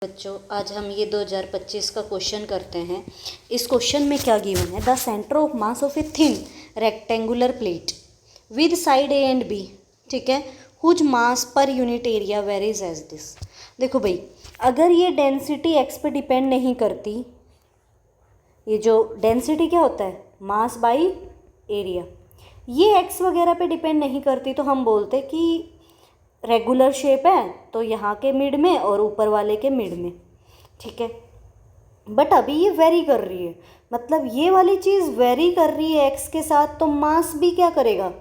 बच्चों, आज हम ये 2025 का क्वेश्चन करते हैं। इस क्वेश्चन में क्या गिवन है? The centre of mass of a thin rectangular plate with side A and B, ठीक है, whose mass per unit area varies as this. देखो भाई, अगर ये डेंसिटी एक्स पे डिपेंड नहीं करती, ये जो डेंसिटी क्या होता है, मास बाई एरिया, ये एक्स वगैरह पे डिपेंड नहीं करती, तो हम बोलते कि रेगुलर शेप है तो यहाँ के मिड में और ऊपर वाले के मिड में, ठीक है। बट अभी ये वेरी कर रही है, मतलब ये वाली चीज़ वेरी कर रही है एक्स के साथ, तो मास भी क्या करेगा,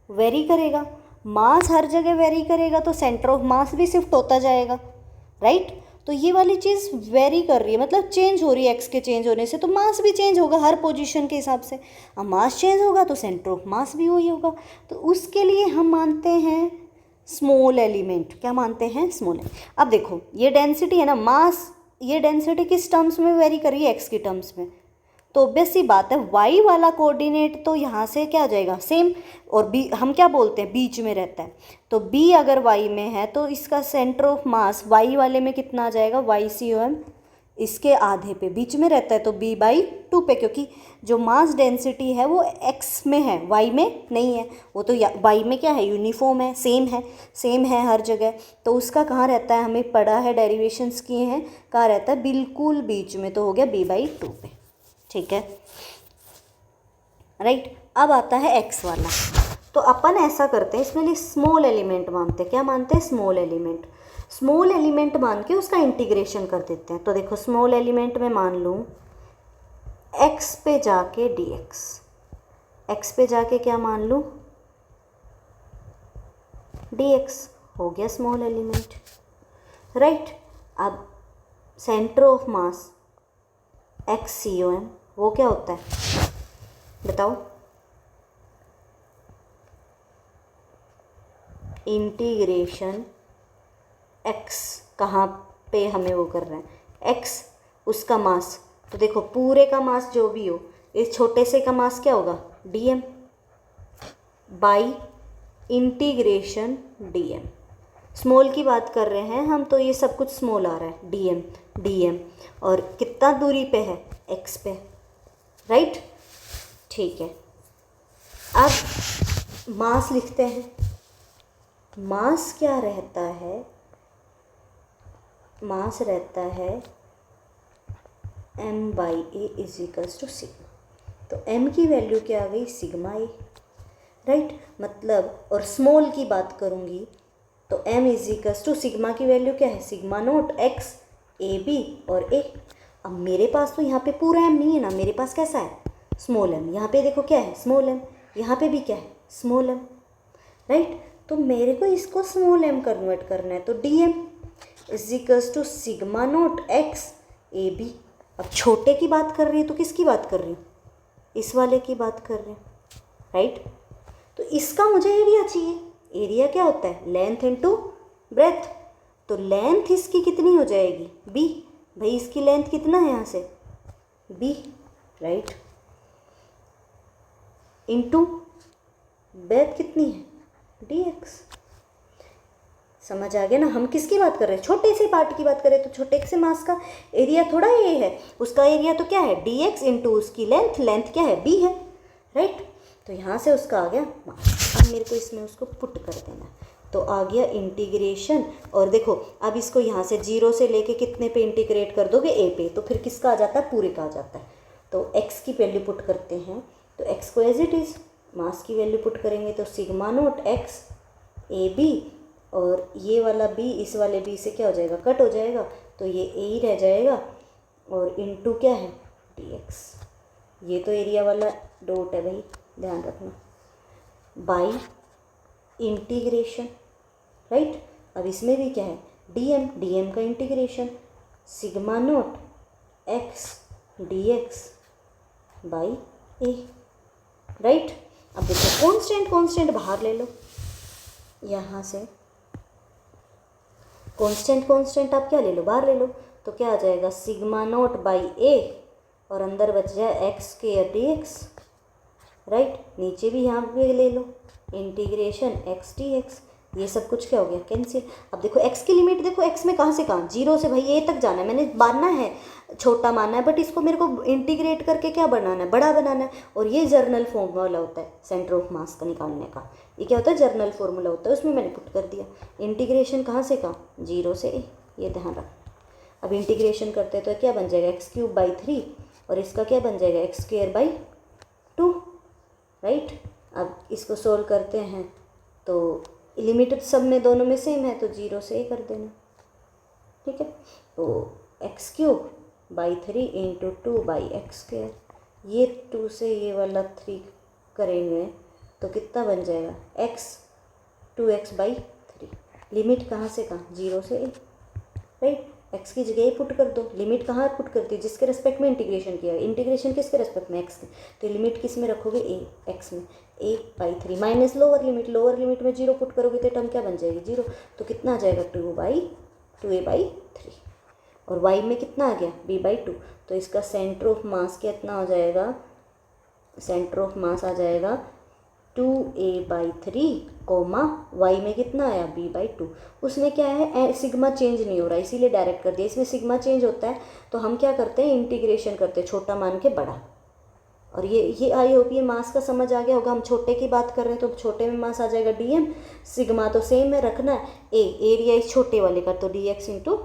वेरी करेगा। मास हर जगह वेरी करेगा तो सेंटर ऑफ मास भी शिफ्ट होता जाएगा, राइट। तो ये वाली चीज़ वेरी कर रही है, मतलब चेंज हो रही है। एक्स के चेंज होने से तो मास भी चेंज होगा हर पोजीशन के हिसाब से। अब मास चेंज होगा तो सेंटर ऑफ मास भी वही होगा। तो उसके लिए हम मानते हैं स्मॉल एलिमेंट। क्या मानते हैं? स्मॉल। अब देखो, ये डेंसिटी है ना, मास, ये डेंसिटी किस टर्म्स में वेरी कर रही है? एक्स की टर्म्स में। तो ऑब्वियस सी बात है, वाई वाला कोऑर्डिनेट तो यहाँ से क्या आ जाएगा, सेम। और बी हम क्या बोलते हैं, बीच में रहता है। तो बी अगर वाई में है तो इसका सेंटर ऑफ मास वाई वाले में कितना आ जाएगा, वाई सी ओ एम, इसके आधे पे बीच में रहता है तो बी बाई टू पे, क्योंकि जो मास डेंसिटी है वो एक्स में है, वाई में नहीं है। वो तो वाई में क्या है, यूनिफॉर्म है, सेम है हर जगह। तो उसका कहाँ रहता है, हमें पढ़ा है, डेरिवेशंस किए हैं, कहाँ रहता है, बिल्कुल बीच में। तो हो गया बी बाई टू पे, ठीक है, राइट। अब आता है एक्स वाला। तो अपन ऐसा करते हैं, इसमें लिए स्मॉल एलिमेंट मानते हैं। क्या मानते हैं? Small element. स्मॉल एलिमेंट मान के उसका इंटीग्रेशन कर देते हैं। तो देखो, स्मॉल एलिमेंट में मान लूँ एक्स पे जाके डी एक्स, एक्स पे जाके क्या मान लूँ, डी एक्स, हो गया स्मॉल एलिमेंट, राइट। अब centre of mass X C O M, वो क्या होता है बताओ, इंटीग्रेशन एक्स, कहाँ पे हमें वो कर रहे हैं, एक्स, उसका मास। तो देखो, पूरे का मास जो भी हो, इस छोटे से का मास क्या होगा, D M by integration D M. Small की बात कर रहे हैं हम, तो ये सब कुछ स्मॉल आ रहा है, डी एम, और कितना दूरी पे है, एक्स पे, राइट, ठीक है। अब मास लिखते हैं। मास क्या रहता है, मास रहता है m by A is equals to sigma. तो m की वैल्यू क्या आ गई, सिग्मा ए, राइट। मतलब, और स्मॉल की बात करूँगी तो m is equals to sigma की वैल्यू क्या है, sigma naught X A B और a। अब मेरे पास तो यहाँ पे पूरा m नहीं है ना, मेरे पास कैसा है, स्मॉल m। यहाँ पे देखो क्या है, स्मॉल m, यहाँ पे भी क्या है, स्मॉल m, राइट। तो मेरे को इसको स्मॉल m कन्वर्ट करना है, तो D M is equals to sigma naught X A B. अब छोटे की बात कर रही है तो किसकी बात कर रही हूँ, इस वाले की बात कर रही हूँ, राइट। तो इसका मुझे एरिया चाहिए। एरिया क्या होता है, लेंथ इनटू ब्रेथ। तो लेंथ इसकी कितनी हो जाएगी, बी। भाई इसकी लेंथ कितना है यहाँ से, बी, राइट, इनटू ब्रेथ कितनी है, डी एक्स। समझ आ गया ना, हम किसकी बात कर रहे हैं, छोटे से पार्ट की बात करें तो छोटे से मास का एरिया थोड़ा ये है, उसका एरिया तो क्या है, डी एक्स इंटू उसकी लेंथ, लेंथ क्या है, बी है, राइट। तो यहाँ से उसका आ गया मास। अब मेरे को इसमें उसको पुट कर देना, तो आ गया इंटीग्रेशन। और देखो, अब इसको यहाँ से 0 से लेके कितने पे इंटीग्रेट कर दोगे, ए पे, तो फिर किसका आ जाता है, पूरे का आ जाता है। तो एक्स की वैल्यू पुट करते हैं, तो एक्स को एज इट इज़, मास की वैल्यू पुट करेंगे तो sigma naught X A B, और ये वाला बी इस वाले बी से क्या हो जाएगा, कट हो जाएगा, तो ये ए ही रह जाएगा, और इनटू क्या है, डी एक्स। ये तो एरिया वाला डॉट है भाई, ध्यान रखना, बाई इंटीग्रेशन, राइट। अब इसमें भी क्या है, डी एम का integration, sigma naught x D x by A, right. अब देखो, कांस्टेंट बाहर ले लो, यहाँ से कांस्टेंट आप क्या ले लो, बाहर ले लो, तो क्या आ जाएगा, सिग्मा नोट बाई ए, और अंदर बच जाए एक्स के डी एक्स, राइट। नीचे भी यहाँ पे ले लो, इंटीग्रेशन एक्स डी एक्स, ये सब कुछ क्या हो गया, कैंसिल। अब देखो x की लिमिट देखो, x में कहाँ से कहाँ, 0 से भाई a तक जाना है, मैंने मानना है छोटा मानना है, बट इसको मेरे को इंटीग्रेट करके क्या बनाना है, बड़ा बनाना है। और ये जर्नल फॉर्मूला होता है सेंटर ऑफ मास का निकालने का, ये क्या होता है, जर्नल फॉर्मूला होता है, उसमें मैंने पुट कर दिया। इंटीग्रेशन कहाँ से कहाँ, 0 से a, ये ध्यान रख। अब इंटीग्रेशन करते हैं तो क्या बन जाएगा, x³/3, और इसका क्या बन जाएगा, x²/2, राइट। अब इसको सोल्व करते हैं तो लिमिट सब में दोनों में सेम है, तो 0 से a कर देना, ठीक है। तो x³/3 × 2/x², ये 2 से ये वाला 3 करेंगे तो कितना बन जाएगा, x 2x/3। लिमिट कहाँ से कहाँ, 0 से a, राइट। x की जगह पुट कर दो, लिमिट कहाँ पुट करती है, जिसके रेस्पेक्ट में इंटीग्रेशन किया है, इंटीग्रेशन किसके रेस्पेक्ट में, x के, तो लिमिट किस में रखोगे, a, x में, a/3 माइनस लोअर लिमिट में 0 पुट करोगे तो टर्म क्या बन जाएगी, 0। तो कितना आ जाएगा, 2a/3, और y में कितना आ गया, b/2। तो इसका सेंटर ऑफ मास कितना हो जाएगा, सेंटर ऑफ मास आ जाएगा 2a/3, y में कितना आया, b/2। उसमें क्या है, सिग्मा चेंज नहीं हो रहा, इसीलिए डायरेक्ट कर दिया। इसमें सिग्मा चेंज होता है तो हम क्या करते हैं, इंटीग्रेशन करते हैं, छोटा मान के बड़ा। और ये आई होप ये मास का समझ आ गया होगा। हम छोटे की बात कर रहे हैं तो छोटे में मास आ जाएगा dm, सिग्मा तो सेम है रखना है, एरिया इस छोटे वाले का, तो dx ×